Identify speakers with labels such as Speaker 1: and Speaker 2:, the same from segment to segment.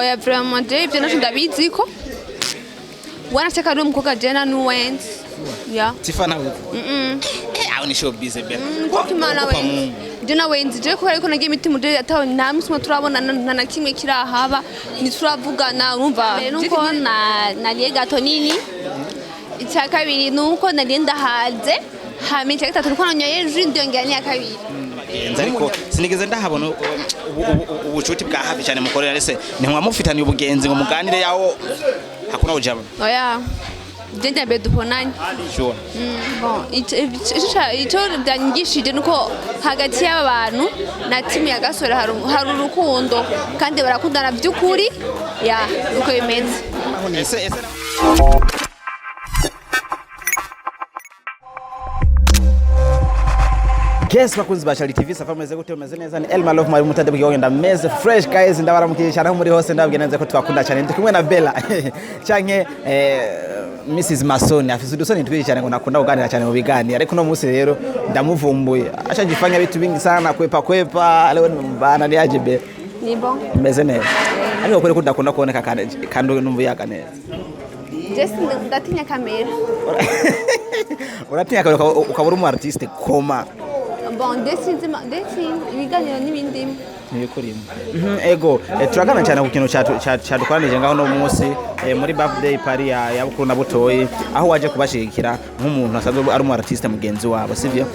Speaker 1: Oya vraiment ibyo nacho ndabiziko wanataka ndo mkoka jana nuwenzi ya
Speaker 2: TIFFAH nawe aho ni show busy be
Speaker 1: kimana we jana wenzi je ko ariko nagiye imiti muje ataho namusuma turabona na kimwe kirahaba ni turavugana urumva nuko naliye gato nini icyaka biri nuko naliye ndahaze hame cyaka tatu nuko nanyoye ndiyongera ni yakabiri
Speaker 2: ariko sinigeze ndahabona ubucuti bwa hafi cyane mukorera rese ni mwamufitaniye ubugenzi ngo muganire yawo hakuna ujaba
Speaker 1: oya Jenda bedu ponani.
Speaker 2: Sure.
Speaker 1: Bon, ito byanyigishije nuko hagati y'abantu na timu ya GASORE hari urukundo kandi barakundana by'ukuri ya uko bimeze.
Speaker 2: Guess bakunzi ba Charlie TV safa meze gute umeze neza ni Elma Love mari mutade bwogenda meze fresh guys ndabaramukije cyane muri hose ndabwiye neza ko twakunda cyane ndi kumwe na Bella cyanke Mrs Masoni afise udusoni twiri cyane ngo nakunda kuganira cyane mu biganiro ariko no munsi rero ndamuvumbuye ashagifanya bitu bingi sana kwepa leo mbana ni aje be
Speaker 1: ni bon
Speaker 2: meze neza ariko kuri kudakunda kuboneka kandi numva yakaneza
Speaker 1: just ndatinya kamera
Speaker 2: uratinya kamera ukabura umu artiste koma
Speaker 1: bon desi ibiganiro n'ibindi
Speaker 2: nibikurimo ego turagana cyane ku kintu cyadukoranije ngaho no munsi muri birthday party ya bukuru na butoyi aho waje kubashigikira nk'umuntu asanzwe ari umu artiste mugenzi wabo sivyo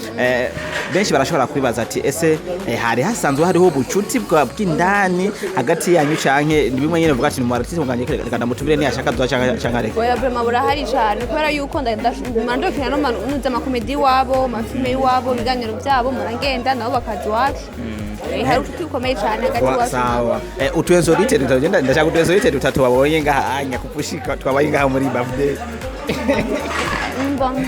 Speaker 2: benshi barashobora kwibaza ati ese hari hasanzwe hariho ubucuti bw'indani hagati yanyu canke bimwe nyene vuga ati ni umu artiste muganje kandi mutubire ni ashaka dwa canka reka
Speaker 1: oya vraiment burahari cyane kubera yuko ndandokina no manuza amakomedi wabo amafilme wabo biganiro byabo muragenda nabo bakajwacu hari ututi ukomeye cyane hagati wacu
Speaker 2: sawa utwenzo rite tutagenda ndashaka utwenzo rite tutatu wabonye ngaha anya kupushika twabaye ngaha muri birthday
Speaker 1: mbona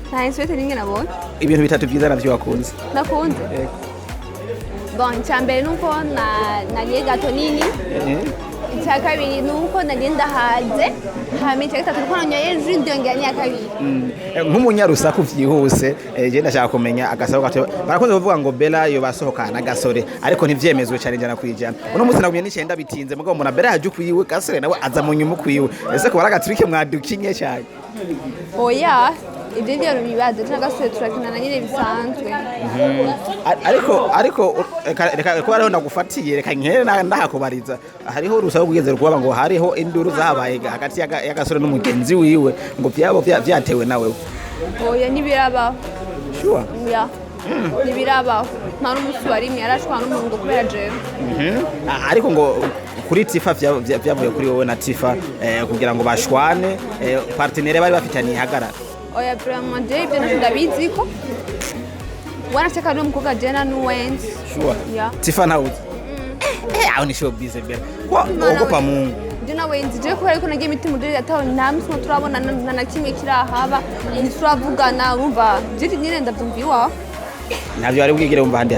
Speaker 1: nta swete ninge nabonye
Speaker 2: ibintu bitatu byiza navyo wakunze
Speaker 1: nakunze bon cyambere nuko naliye gato nini icyaka biri nuko nagenda haze hame cyaka tatu nuko nanyoye ndiyongera ni yakabiri
Speaker 2: nk'umunyarusaku vyihuse je ndashaka kumenya agasabo gato barakoze kuvuga ngo Bella yo basohokana GASORE ariko ntivyemezwe cyane njana kwijana uno munsi nagumye n'icenda bitinze mugabo mbona Bella haje kuyiwe GASORE nawe aza mu nyuma kuyiwe ese ko baragaturike mwadukinye cyane
Speaker 1: oya ibyo ndio bibazo cyangwa turakinana nyine bisanzwe
Speaker 2: ariko reka ko ariho ndagufatiye reka nkere ndahakubariza hariho urusaba kugeze rwaba ngo hariho induru zahabaye hagati ya GASORE n'umugenzi wiwe ngo byabo byatewe nawe
Speaker 1: oya nibiraba
Speaker 2: sure
Speaker 1: ya nibiraba nta n'umunsi wari imwe yarashwana n'umuntu kubera jewe
Speaker 2: ariko ngo kuri TIFFAH byavuye kuri wowe na TIFFAH kugira ngo bashwane partenaire bari bafitaniye hagarara
Speaker 1: oya vraiment ibyo nacho ndabiziko wanataka ndo mkoka jana nuwenzi
Speaker 2: sure
Speaker 1: ya
Speaker 2: TIFFAH nawe aho ni show busy be ogopa Mungu
Speaker 1: jana wenzi je ko ariko nagiye imiti muje ataho namusuma turabona na kimwe kirahaba ni turavugana urumva je nyine ndabyumviwa
Speaker 2: nabyo ari bwigire umva handi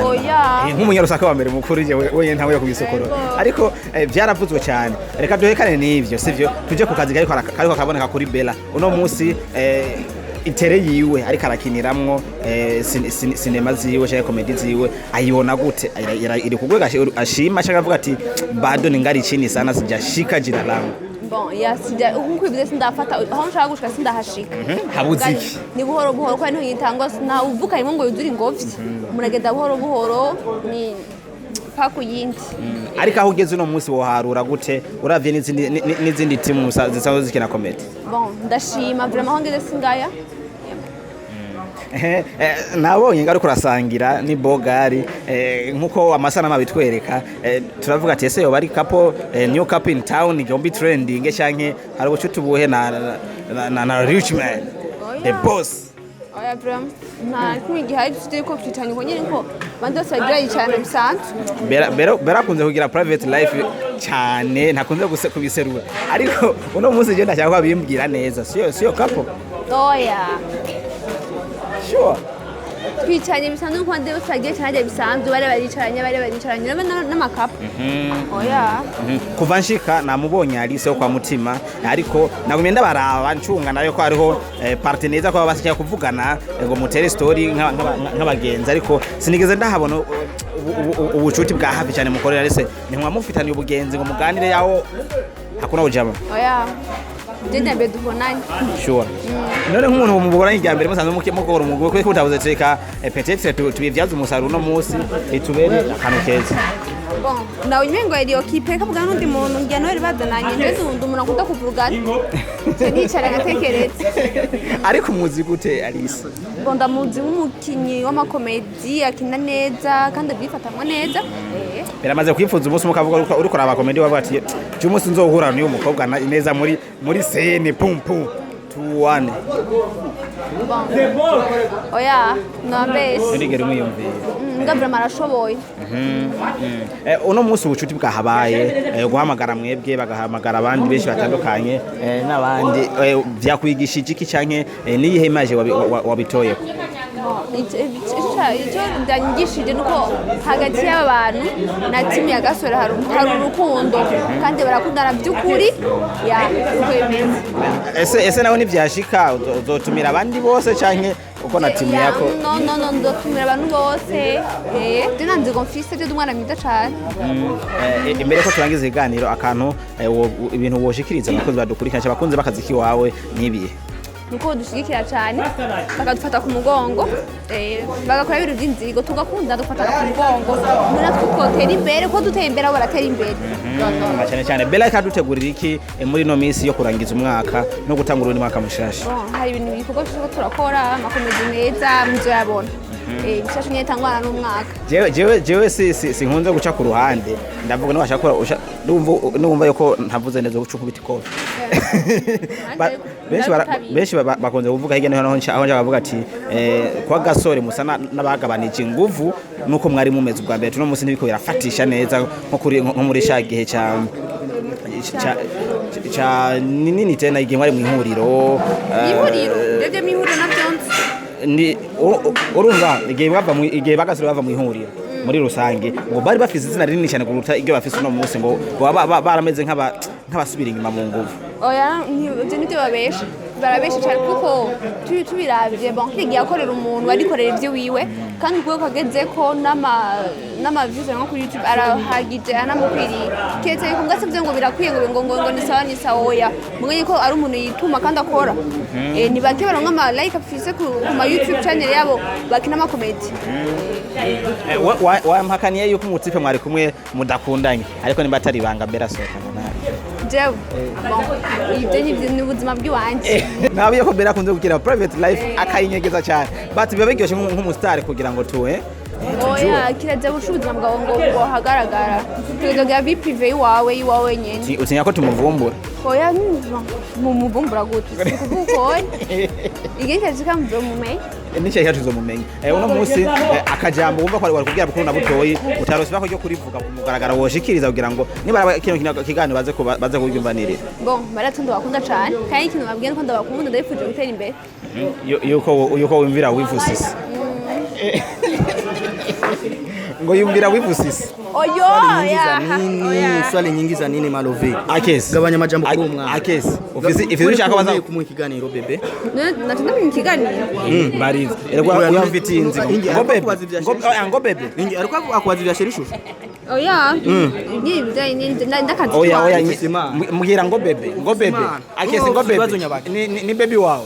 Speaker 2: nk'umunyarusaka wa mbere mukuru je wewe ntawe kubisokoro ariko byaravuzwe cyane reka duhekane n'ivyo sivyo tuje ku kazi kariko kaboneka kuri Bella uno munsi itere yiwe ariko arakiniramwo sinema ziwe cyangwa comedy ziwe ayibona gute iri kugwega ashima cyangwa avuga ati bado ningari chini sana sijashika jina langu
Speaker 1: bon ya sija unko ibyo sindafata aho nshaka gushika sindahashika
Speaker 2: habuziki
Speaker 1: ni buhoro buhoro kwa nto yitangwa na uvuka rimwe ngo yuzuri ingofyi muragenda buhoro buhoro ni paku yindi
Speaker 2: ariko aho ugeze uno munsi woharura gute uravye n'izindi timu zisanzwe zikina comedy
Speaker 1: bon ndashima vraiment aho ngeze singaya
Speaker 2: nabonye ngaruko rasangira ni bogari nkuko amasana bitwereka turavuga ati ese yo bari couple new couple in town igombi trending cyanke hari ubucuti buhe na rich man the boss
Speaker 1: oya vraiment na kwigi hari tute ko twitanye ko nyine ko bando sagira cyane bisanzwe
Speaker 2: bera kunze kugira private life cyane ntakunze kubiserura ariko uno munsi je ndashaka ko bimbwira neza siyo couple
Speaker 1: oya
Speaker 2: sure
Speaker 1: twicanye bisanzwe ko ndebe twagiye cyane bisanzwe bari baricaranye n'amakapu oya
Speaker 2: kuva nshika namubonye Alice yo kwa mutima ariko nagumye ndabaraba ncunga nayo ko hariho partenaire ko basikiye kuvugana ngo mutere story nk'abagenzi ariko sinigeze ndahabona ubucuti bwa hafi cyane mukorera rese ntimwamufitaniye ubugenzi ngo muganire yaho hakuna ujama
Speaker 1: oya Jenda mbe duhonanye.
Speaker 2: Sure. None nk'umuntu mubona ijya mbere musanze mukora umugwe ko utabuze tweka peut-être tubivyaza umusaruro no musi itubere akantu keza.
Speaker 1: Bon, na unywengo iliyo kipe kavuga n'undi muntu ngiye no ribazananye ndetse umuntu akunda kuvugana. Nicara gatekeretse.
Speaker 2: Ariko muzi gute Alice?
Speaker 1: Bon, ndamuzi nk'umukinyi w'amakomedi akina neza kandi bifatamwe neza.
Speaker 2: Biramaze kwifuza umunsi mukavuga uri kuraba komedi wavuga ati cyumunsi nzohura n'uyu mukobwa neza muri scene pum pum tuwane.
Speaker 1: Oya, nambese.
Speaker 2: Ndigere umuyumviye.
Speaker 1: Ngabira marashoboye.
Speaker 2: Uno munsi ubucuti bwahabaye guhamagara mwebwe bagahamagara abandi benshi batandukanye n'abandi byakwigisha iki canke niyihe image wabitoye
Speaker 1: icyo ndanyigishije nuko hagati y'abantu na timu ya GASORE hari urukundo kandi barakundana by'ukuri ya uko bimeze.
Speaker 2: Ese nawe ntibyashika uzotumira abandi bose canke uko na timu yako?
Speaker 1: No ndotumira abantu bose dina nzigo mfise cyo dumwana mwiza cyane.
Speaker 2: Imbere ko turangiza iganiro akantu ibintu woshikiriza abakozi badukurikira abakunze bakaziki wawe nibiye
Speaker 1: nuko dushigikira cyane bakadufata ku mugongo bagakora ibintu by'inzigo tugakunda dufata ku mugongo muri twotera imbere ko duteye imbere abo baratera imbere.
Speaker 2: Cyane Bella ikadutegurira iki muri no minsi yo kurangiza umwaka no gutanga urundi mwaka mushasha?
Speaker 1: Hari ibintu bikorwa cyo turakora amakomedi meza muzo yabona bishashe nyetangwana n'umwaka.
Speaker 2: Jewe sinkunze guca ku ruhande ndavuga nabashaka numva yuko ntavuze neza guca kubita ikofi. Benshi bakonze kuvuga hirya no hino aho bavuga ati kwa GASORE musa nabagabanije inguvu nuko mwari mumeze ubwa mbere tuno munsi nibiko birafatisha neza nko muri shagihe cha nini tena igihe mwari mu ihuriro
Speaker 1: ndebye mu ihuriro nabyonse
Speaker 2: ni urumva igihe BAGASORE bava mu ihuriro muri rusange ngo bari bafise izina rinini cyane kuruta ibyo bafise uno munsi ngo barameze nk'abasubira inyuma mu nguvu.
Speaker 1: Oya nibyo babesha barabesha cyane kuko tubiravye bon kigiye akorera umuntu barikorera ibyo wiwe kandi ubwo kageze ko nama views nko kuri YouTube arahagije anamukwiriye ketse ko ngasabye ngo birakwiye ngo ni sawa oya mwenye ko ari umuntu yituma kandi akora ni bake baronka ama like afise ku ma YouTube channel yabo bakina ama comedy.
Speaker 2: Wampakaniye yuko umutipe mwari kumwe mudakundanye ariko nimba atari banga Bella sokana nabi
Speaker 1: jewe ibyo ni ubuzima bw'iwanje
Speaker 2: nabiye ko Bella kunze kugira private life akayinyegeza cyane but biba biryoshe nk'umustar kugira ngo tuwe
Speaker 1: oya kiraje bushubuzima bwawe ngo hagaragara tugaga vie privé iwawe nyene
Speaker 2: utinya ko tumuvumbura
Speaker 1: oya mumuvumbura gute kuko igihe cyakamuze mumenye
Speaker 2: niche yatuzo mumenye uno munsi akajambo wumva ko ari kubwira bukuru na butoyi utarose bako cyo kurivuga kumugaragara woshikiriza kugira ngo niba kino kiganiro baze kubyumvanirira.
Speaker 1: Bon baratunda bakunda cyane kandi ikintu babwiye ko ndabakunda ndabifuje gutera imbere
Speaker 2: yuko wimvira wivusisi ngo yumvira wivusisi
Speaker 1: oyo
Speaker 3: swali nyingi za nini malove
Speaker 2: akesi
Speaker 3: gabanya majambo kuri umwana
Speaker 2: akesi ofisi ushaka baza
Speaker 3: kumuha ikiganiro bebe
Speaker 1: natunda mu kiganiro
Speaker 2: barize erwa uyamviti inzi ngo bebe
Speaker 3: ingi ariko akwazi bya sherishusho
Speaker 1: oya ngi bidai ndakazi
Speaker 2: oya mugira ngo bebe akesi ngo bebe ni baby wawe.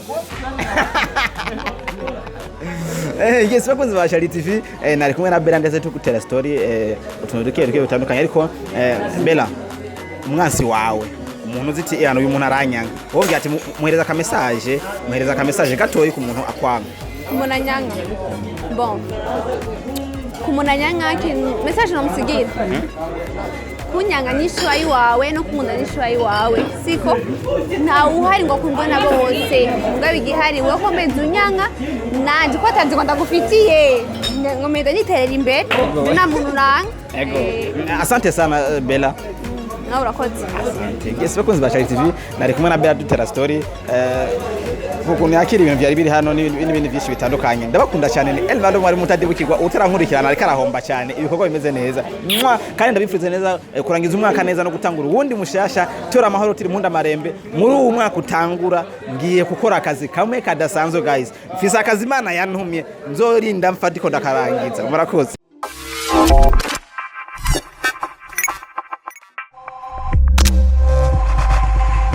Speaker 2: Yes bakunze ba Shari TV nari kumwe na Bella ndetse tukutera story utuntu duke bitandukanye ariko Bella umwansi wawe umuntu uziti hano uyu muntu aranyanga wowe ati muhereza ka message gatoyi ku muntu akwanga
Speaker 1: kumunanyanga bon kumunanyanga message no musigira kunyanga nishwa iwawe no kumunda nishwa iwawe siko nta uhari ngo kumbona bose ngabe igihari we ko mezunyanga nanje ko atanze ngo ndagufitiye ngo meda niterera imbere na muntu nanga
Speaker 2: asante sana Bella
Speaker 1: na urakoze.
Speaker 2: Yes bakunze ba Shari TV nari kumwe na Bella dutera story kuko yakira ibintu byari biri hano n'ibindi byinshi bitandukanye ndabakunda cyane ni Elvalo mwari mutadibukirwa utarankurikirana ariko arahomba cyane ibikorwa bimeze neza kandi ndabifuriza neza kurangiza umwaka neza no gutangura uwundi mushasha tora amahoro turi munda marembe muri uwo mwaka utangura ngiye gukora akazi kamwe kadasanzwe guys mfisa akazi Imana yantumye nzorinda mfatiko ndakarangiza murakoze.
Speaker 1: Thank you.